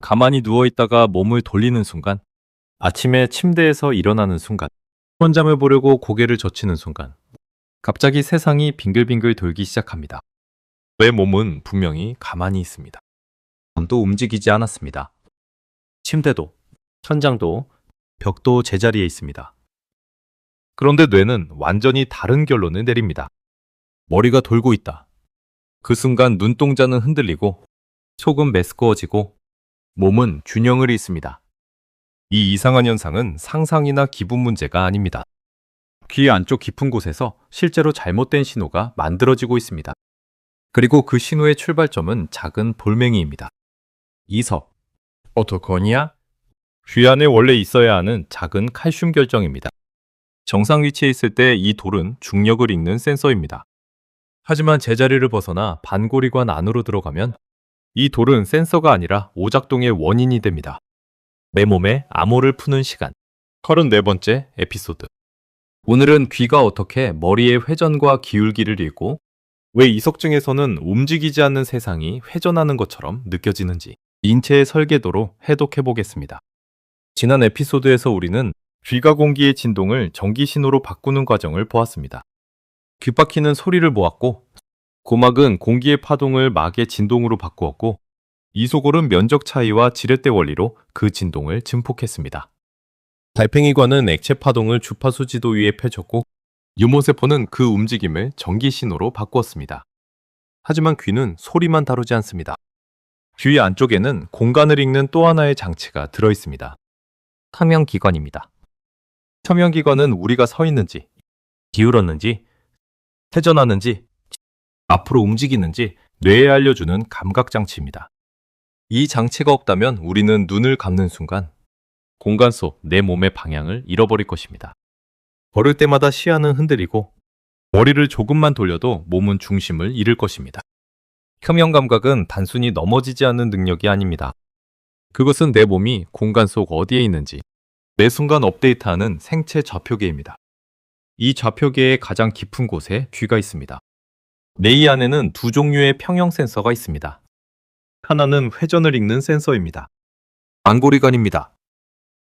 가만히 누워있다가 몸을 돌리는 순간, 아침에 침대에서 일어나는 순간, 현잠을 보려고 고개를 젖히는 순간, 갑자기 세상이 빙글빙글 돌기 시작합니다. 내 몸은 분명히 가만히 있습니다. 또 움직이지 않았습니다. 침대도, 천장도, 벽도 제자리에 있습니다. 그런데 뇌는 완전히 다른 결론을 내립니다. 머리가 돌고 있다. 그 순간 눈동자는 흔들리고 속은 메스꺼워지고 몸은 균형을 잃습니다. 이 이상한 현상은 상상이나 기분 문제가 아닙니다. 귀 안쪽 깊은 곳에서 실제로 잘못된 신호가 만들어지고 있습니다. 그리고 그 신호의 출발점은 작은 돌멩이입니다. 이석, 어토코니아? 귀 안에 원래 있어야 하는 작은 칼슘 결정입니다. 정상 위치에 있을 때 이 돌은 중력을 읽는 센서입니다. 하지만 제자리를 벗어나 반고리관 안으로 들어가면 이 돌은 센서가 아니라 오작동의 원인이 됩니다. 내 몸에 암호를 푸는 시간. 34번째 에피소드. 오늘은 귀가 어떻게 머리의 회전과 기울기를 읽고 왜 이석증에서는 움직이지 않는 세상이 회전하는 것처럼 느껴지는지 인체의 설계도로 해독해 보겠습니다. 지난 에피소드에서 우리는 귀가 공기의 진동을 전기 신호로 바꾸는 과정을 보았습니다. 귓바퀴는 소리를 모았고 고막은 공기의 파동을 막의 진동으로 바꾸었고 이소골은 면적 차이와 지렛대 원리로 그 진동을 증폭했습니다. 달팽이관은 액체 파동을 주파수 지도 위에 펼쳤고 유모세포는 그 움직임을 전기 신호로 바꾸었습니다. 하지만 귀는 소리만 다루지 않습니다. 귀 안쪽에는 공간을 읽는 또 하나의 장치가 들어있습니다. 탐형기관입니다. 탐형기관은 우리가 서 있는지, 기울었는지, 회전하는지, 앞으로 움직이는지 뇌에 알려주는 감각장치입니다. 이 장치가 없다면 우리는 눈을 감는 순간 공간 속 내 몸의 방향을 잃어버릴 것입니다. 걸을 때마다 시야는 흔들리고 머리를 조금만 돌려도 몸은 중심을 잃을 것입니다. 혐형감각은 단순히 넘어지지 않는 능력이 아닙니다. 그것은 내 몸이 공간 속 어디에 있는지 매 순간 업데이트하는 생체 좌표계입니다. 이 좌표계의 가장 깊은 곳에 귀가 있습니다. 뇌 안에는 두 종류의 평형 센서가 있습니다. 하나는 회전을 읽는 센서입니다. 안고리관입니다.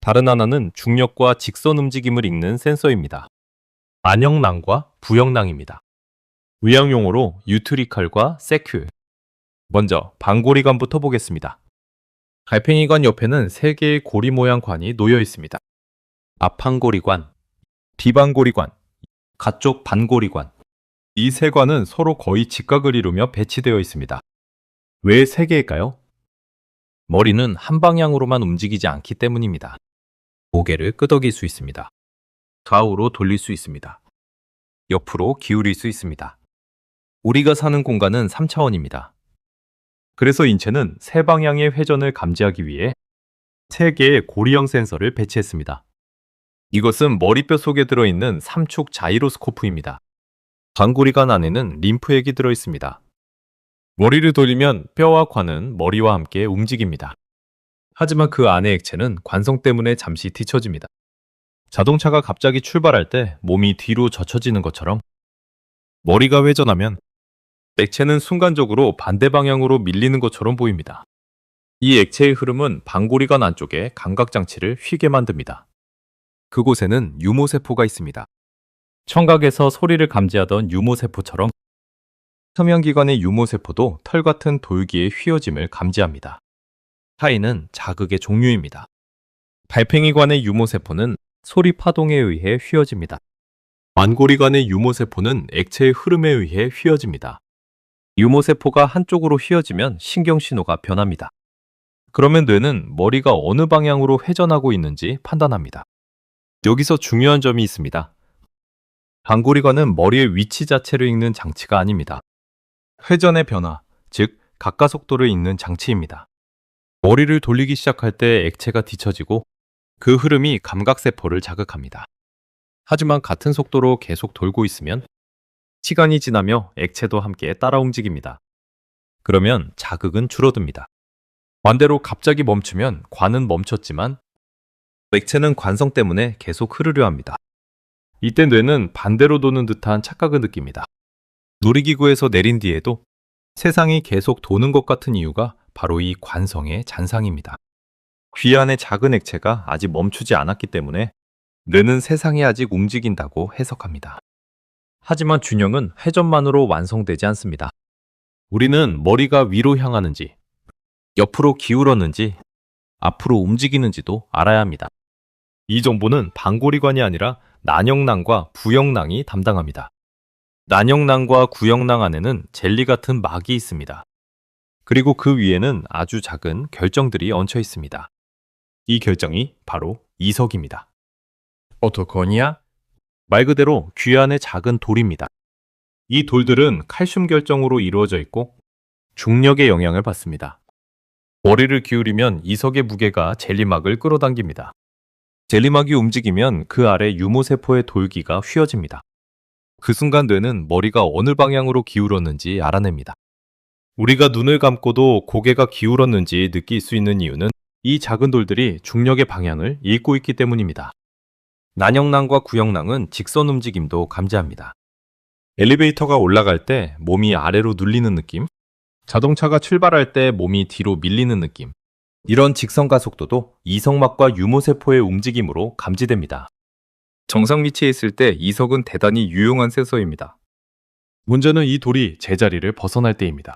다른 하나는 중력과 직선 움직임을 읽는 센서입니다. 안형낭과 부형낭입니다. 의학용어로 유트리칼과 세큐. 먼저 반고리관부터 보겠습니다. 달팽이관 옆에는 세 개의 고리 모양 관이 놓여 있습니다. 앞반고리관, 뒤반고리관, 가쪽 반고리관. 이 세 관은 서로 거의 직각을 이루며 배치되어 있습니다. 왜 세 개일까요? 머리는 한 방향으로만 움직이지 않기 때문입니다. 고개를 끄덕일 수 있습니다. 좌우로 돌릴 수 있습니다. 옆으로 기울일 수 있습니다. 우리가 사는 공간은 3차원입니다. 그래서 인체는 세 방향의 회전을 감지하기 위해 세 개의 고리형 센서를 배치했습니다. 이것은 머리뼈 속에 들어있는 삼축 자이로스코프입니다. 반고리관 안에는 림프액이 들어있습니다. 머리를 돌리면 뼈와 관은 머리와 함께 움직입니다. 하지만 그 안의 액체는 관성 때문에 잠시 뒤처집니다. 자동차가 갑자기 출발할 때 몸이 뒤로 젖혀지는 것처럼 머리가 회전하면 액체는 순간적으로 반대 방향으로 밀리는 것처럼 보입니다. 이 액체의 흐름은 반고리관 안쪽에 감각장치를 휘게 만듭니다. 그곳에는 유모세포가 있습니다. 청각에서 소리를 감지하던 유모세포처럼 혐형기관의 유모세포도 털 같은 돌기의 휘어짐을 감지합니다. 차이는 자극의 종류입니다. 달팽이관의 유모세포는 소리 파동에 의해 휘어집니다. 완고리관의 유모세포는 액체의 흐름에 의해 휘어집니다. 유모세포가 한쪽으로 휘어지면 신경신호가 변합니다. 그러면 뇌는 머리가 어느 방향으로 회전하고 있는지 판단합니다. 여기서 중요한 점이 있습니다. 반고리관은 머리의 위치 자체를 읽는 장치가 아닙니다. 회전의 변화, 즉 가까속도를 읽는 장치입니다. 머리를 돌리기 시작할 때 액체가 뒤처지고 그 흐름이 감각세포를 자극합니다. 하지만 같은 속도로 계속 돌고 있으면 시간이 지나며 액체도 함께 따라 움직입니다. 그러면 자극은 줄어듭니다. 반대로 갑자기 멈추면 관은 멈췄지만 액체는 관성 때문에 계속 흐르려 합니다. 이때 뇌는 반대로 도는 듯한 착각을 느낍니다. 놀이기구에서 내린 뒤에도 세상이 계속 도는 것 같은 이유가 바로 이 관성의 잔상입니다. 귀 안의 작은 액체가 아직 멈추지 않았기 때문에 뇌는 세상이 아직 움직인다고 해석합니다. 하지만 균형은 회전만으로 완성되지 않습니다. 우리는 머리가 위로 향하는지, 옆으로 기울었는지, 앞으로 움직이는지도 알아야 합니다. 이 정보는 방고리관이 아니라 난영낭과 부영낭이 담당합니다. 난영낭과 구영낭 안에는 젤리 같은 막이 있습니다. 그리고 그 위에는 아주 작은 결정들이 얹혀 있습니다. 이 결정이 바로 이석입니다. 오토코니아? 말 그대로 귀 안의 작은 돌입니다. 이 돌들은 칼슘 결정으로 이루어져 있고 중력의 영향을 받습니다. 머리를 기울이면 이석의 무게가 젤리막을 끌어당깁니다. 젤리막이 움직이면 그 아래 유모세포의 돌기가 휘어집니다. 그 순간 뇌는 머리가 어느 방향으로 기울었는지 알아냅니다. 우리가 눈을 감고도 고개가 기울었는지 느낄 수 있는 이유는 이 작은 돌들이 중력의 방향을 읽고 있기 때문입니다. 난영낭과 구영낭은 직선 움직임도 감지합니다. 엘리베이터가 올라갈 때 몸이 아래로 눌리는 느낌, 자동차가 출발할 때 몸이 뒤로 밀리는 느낌, 이런 직선 가속도도 이석막과 유모세포의 움직임으로 감지됩니다. 정상 위치에 있을 때 이석은 대단히 유용한 센서입니다. 문제는 이 돌이 제자리를 벗어날 때입니다.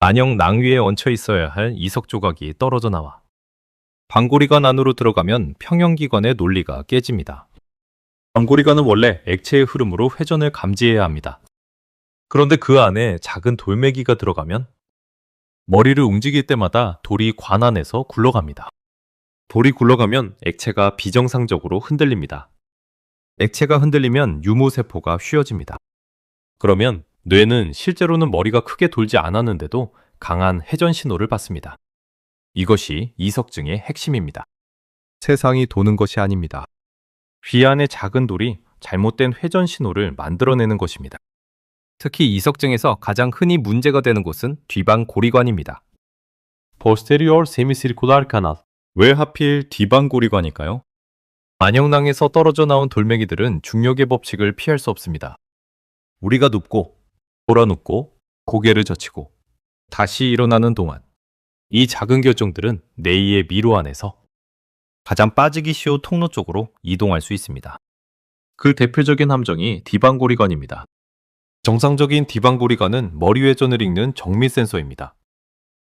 난영낭 위에 얹혀 있어야 할 이석 조각이 떨어져 나와 방고리관 안으로 들어가면 평형기관의 논리가 깨집니다. 방고리관은 원래 액체의 흐름으로 회전을 감지해야 합니다. 그런데 그 안에 작은 돌멩이가 들어가면 머리를 움직일 때마다 돌이 관 안에서 굴러갑니다. 돌이 굴러가면 액체가 비정상적으로 흔들립니다. 액체가 흔들리면 유모세포가 휘어집니다. 그러면 뇌는 실제로는 머리가 크게 돌지 않았는데도 강한 회전 신호를 받습니다. 이것이 이석증의 핵심입니다. 세상이 도는 것이 아닙니다. 귀 안의 작은 돌이 잘못된 회전 신호를 만들어내는 것입니다. 특히 이석증에서 가장 흔히 문제가 되는 곳은 뒤방고리관입니다. Posterior semicircular canal. 왜 하필 뒤방고리관일까요? 난영낭에서 떨어져 나온 돌멩이들은 중력의 법칙을 피할 수 없습니다. 우리가 눕고, 돌아눕고, 고개를 젖히고, 다시 일어나는 동안 이 작은 결정들은 뇌의 미로 안에서 가장 빠지기 쉬운 통로 쪽으로 이동할 수 있습니다. 그 대표적인 함정이 뒤방고리관입니다. 정상적인 뒤방고리관은 머리 회전을 읽는 정밀 센서입니다.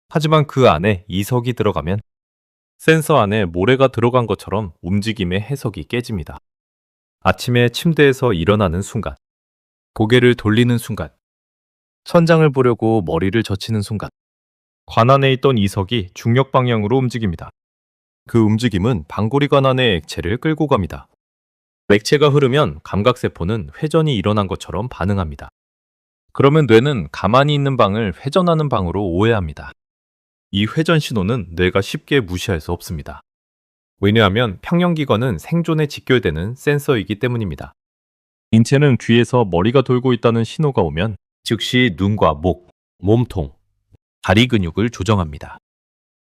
하지만 그 안에 이석이 들어가면 센서 안에 모래가 들어간 것처럼 움직임의 해석이 깨집니다. 아침에 침대에서 일어나는 순간, 고개를 돌리는 순간, 천장을 보려고 머리를 젖히는 순간, 관 안에 있던 이석이 중력 방향으로 움직입니다. 그 움직임은 방고리관 안의 액체를 끌고 갑니다. 액체가 흐르면 감각세포는 회전이 일어난 것처럼 반응합니다. 그러면 뇌는 가만히 있는 방을 회전하는 방으로 오해합니다. 이 회전 신호는 뇌가 쉽게 무시할 수 없습니다. 왜냐하면 평형기관은 생존에 직결되는 센서이기 때문입니다. 인체는 귀에서 머리가 돌고 있다는 신호가 오면 즉시 눈과 목, 몸통, 다리 근육을 조정합니다.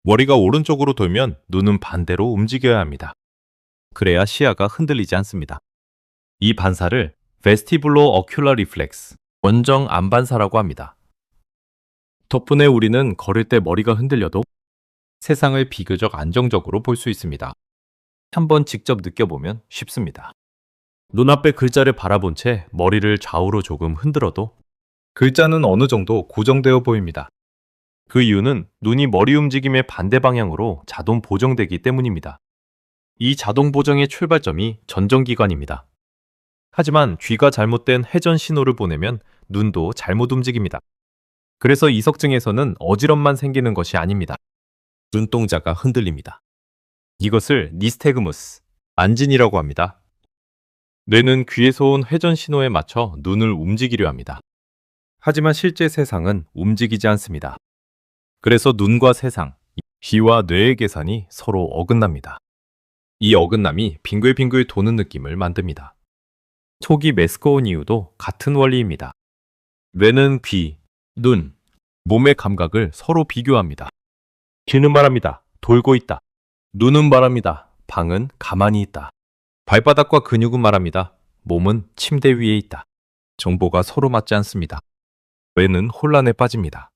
머리가 오른쪽으로 돌면 눈은 반대로 움직여야 합니다. 그래야 시야가 흔들리지 않습니다. 이 반사를 Vestibular Ocular Reflex, 원정 안반사라고 합니다. 덕분에 우리는 걸을 때 머리가 흔들려도 세상을 비교적 안정적으로 볼 수 있습니다. 한번 직접 느껴보면 쉽습니다. 눈앞에 글자를 바라본 채 머리를 좌우로 조금 흔들어도 글자는 어느 정도 고정되어 보입니다. 그 이유는 눈이 머리 움직임의 반대 방향으로 자동 보정되기 때문입니다. 이 자동 보정의 출발점이 전정기관입니다. 하지만 귀가 잘못된 회전 신호를 보내면 눈도 잘못 움직입니다. 그래서 이석증에서는 어지럼만 생기는 것이 아닙니다. 눈동자가 흔들립니다. 이것을 니스테그무스, 안진이라고 합니다. 뇌는 귀에서 온 회전 신호에 맞춰 눈을 움직이려 합니다. 하지만 실제 세상은 움직이지 않습니다. 그래서 눈과 세상, 귀와 뇌의 계산이 서로 어긋납니다. 이 어긋남이 빙글빙글 도는 느낌을 만듭니다. 촉이 메스꺼운 이유도 같은 원리입니다. 뇌는 귀, 눈, 몸의 감각을 서로 비교합니다. 귀는 말합니다. 돌고 있다. 눈은 말합니다. 방은 가만히 있다. 발바닥과 근육은 말합니다. 몸은 침대 위에 있다. 정보가 서로 맞지 않습니다. 뇌는 혼란에 빠집니다.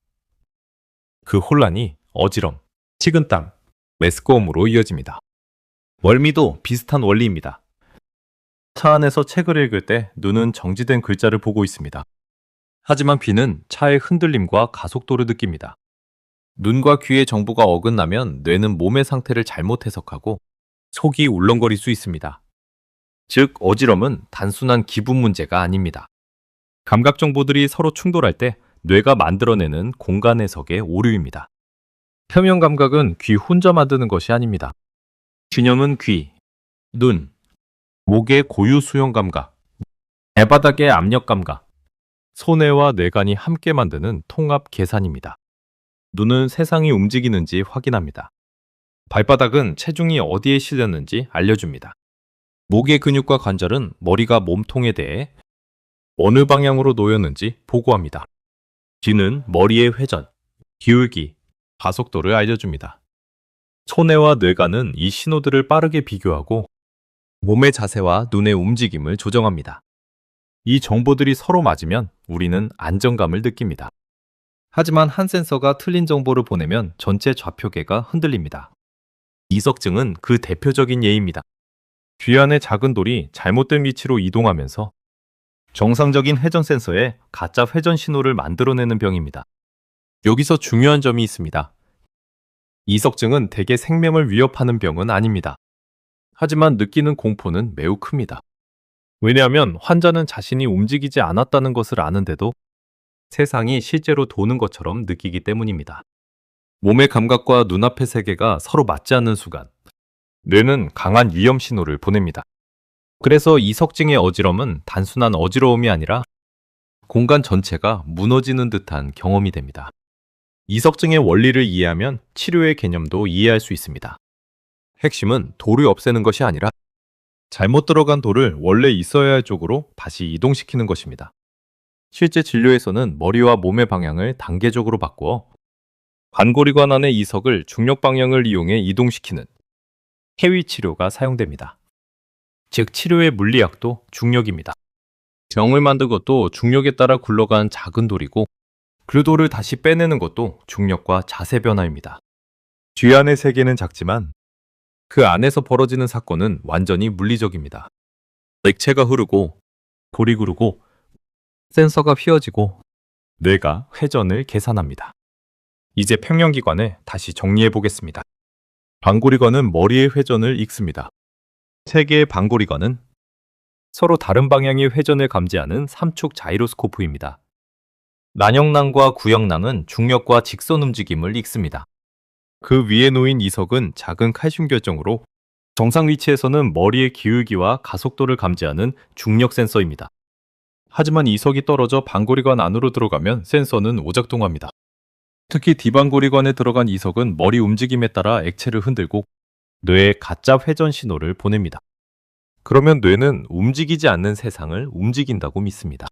그 혼란이 어지럼, 식은땀, 매스꺼움으로 이어집니다. 멀미도 비슷한 원리입니다. 차 안에서 책을 읽을 때 눈은 정지된 글자를 보고 있습니다. 하지만 귀는 차의 흔들림과 가속도를 느낍니다. 눈과 귀의 정보가 어긋나면 뇌는 몸의 상태를 잘못 해석하고 속이 울렁거릴 수 있습니다. 즉, 어지럼은 단순한 기분 문제가 아닙니다. 감각 정보들이 서로 충돌할 때 뇌가 만들어내는 공간 해석의 오류입니다. 표면 감각은 귀 혼자 만드는 것이 아닙니다. 균형은 귀, 눈, 목의 고유 수용 감각, 발바닥의 압력 감각, 손해와 뇌간이 함께 만드는 통합 계산입니다. 눈은 세상이 움직이는지 확인합니다. 발바닥은 체중이 어디에 실렸는지 알려줍니다. 목의 근육과 관절은 머리가 몸통에 대해 어느 방향으로 놓였는지 보고합니다. 귀는 머리의 회전, 기울기, 가속도를 알려줍니다. 손해와 뇌간은 이 신호들을 빠르게 비교하고 몸의 자세와 눈의 움직임을 조정합니다. 이 정보들이 서로 맞으면 우리는 안정감을 느낍니다. 하지만 한 센서가 틀린 정보를 보내면 전체 좌표계가 흔들립니다. 이석증은 그 대표적인 예입니다. 귀 안의 작은 돌이 잘못된 위치로 이동하면서 정상적인 회전 센서에 가짜 회전 신호를 만들어내는 병입니다. 여기서 중요한 점이 있습니다. 이석증은 대개 생명을 위협하는 병은 아닙니다. 하지만 느끼는 공포는 매우 큽니다. 왜냐하면 환자는 자신이 움직이지 않았다는 것을 아는데도 세상이 실제로 도는 것처럼 느끼기 때문입니다. 몸의 감각과 눈앞의 세계가 서로 맞지 않는 순간 뇌는 강한 위험 신호를 보냅니다. 그래서 이석증의 어지럼은 단순한 어지러움이 아니라 공간 전체가 무너지는 듯한 경험이 됩니다. 이석증의 원리를 이해하면 치료의 개념도 이해할 수 있습니다. 핵심은 돌을 없애는 것이 아니라 잘못 들어간 돌을 원래 있어야 할 쪽으로 다시 이동시키는 것입니다. 실제 진료에서는 머리와 몸의 방향을 단계적으로 바꾸어 관골이관 안의 이석을 중력 방향을 이용해 이동시키는 해위 치료가 사용됩니다. 즉, 치료의 물리학도 중력입니다. 병을 만든 것도 중력에 따라 굴러간 작은 돌이고 그 돌을 다시 빼내는 것도 중력과 자세 변화입니다. 귀 안의 세계는 작지만 그 안에서 벌어지는 사건은 완전히 물리적입니다. 액체가 흐르고 돌이 구르고 센서가 휘어지고 뇌가 회전을 계산합니다. 이제 평형기관을 다시 정리해 보겠습니다. 방골이관은 머리의 회전을 읽습니다. 세 개의 방골이관은 서로 다른 방향의 회전을 감지하는 삼축 자이로스코프입니다. 난형낭과 구형낭은 중력과 직선 움직임을 읽습니다. 그 위에 놓인 이석은 작은 칼슘 결정으로 정상 위치에서는 머리의 기울기와 가속도를 감지하는 중력 센서입니다. 하지만 이석이 떨어져 방골이관 안으로 들어가면 센서는 오작동합니다. 특히 디방골이관에 들어간 이석은 머리 움직임에 따라 액체를 흔들고 뇌에 가짜 회전 신호를 보냅니다. 그러면 뇌는 움직이지 않는 세상을 움직인다고 믿습니다.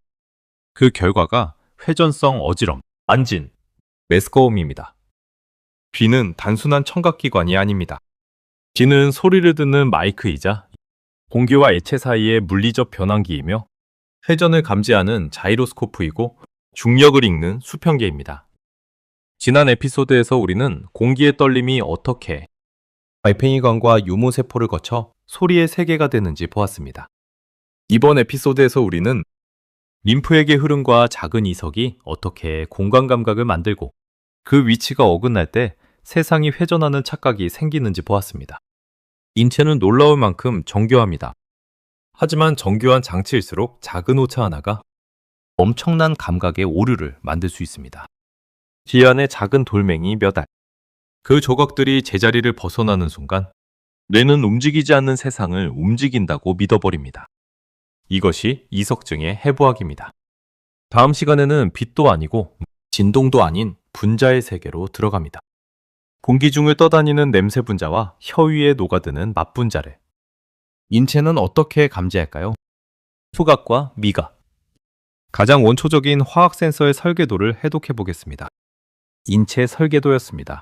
그 결과가 회전성 어지럼, 안진, 매스꺼움입니다. 귀는 단순한 청각기관이 아닙니다. 귀는 소리를 듣는 마이크이자 공기와 액체 사이의 물리적 변환기이며 회전을 감지하는 자이로스코프이고 중력을 읽는 수평계입니다. 지난 에피소드에서 우리는 공기의 떨림이 어떻게 달팽이관과 유모세포를 거쳐 소리의 세계가 되는지 보았습니다. 이번 에피소드에서 우리는 림프액의 흐름과 작은 이석이 어떻게 공간 감각을 만들고 그 위치가 어긋날 때 세상이 회전하는 착각이 생기는지 보았습니다. 인체는 놀라울 만큼 정교합니다. 하지만 정교한 장치일수록 작은 오차 하나가 엄청난 감각의 오류를 만들 수 있습니다. 귀 안에 작은 돌멩이 몇 알. 그 조각들이 제자리를 벗어나는 순간 뇌는 움직이지 않는 세상을 움직인다고 믿어버립니다. 이것이 이석증의 해부학입니다. 다음 시간에는 빛도 아니고 진동도 아닌 분자의 세계로 들어갑니다. 공기 중을 떠다니는 냄새 분자와 혀 위에 녹아드는 맛 분자를 인체는 어떻게 감지할까요? 후각과 미각. 가장 원초적인 화학 센서의 설계도를 해독해 보겠습니다. 인체 설계도였습니다.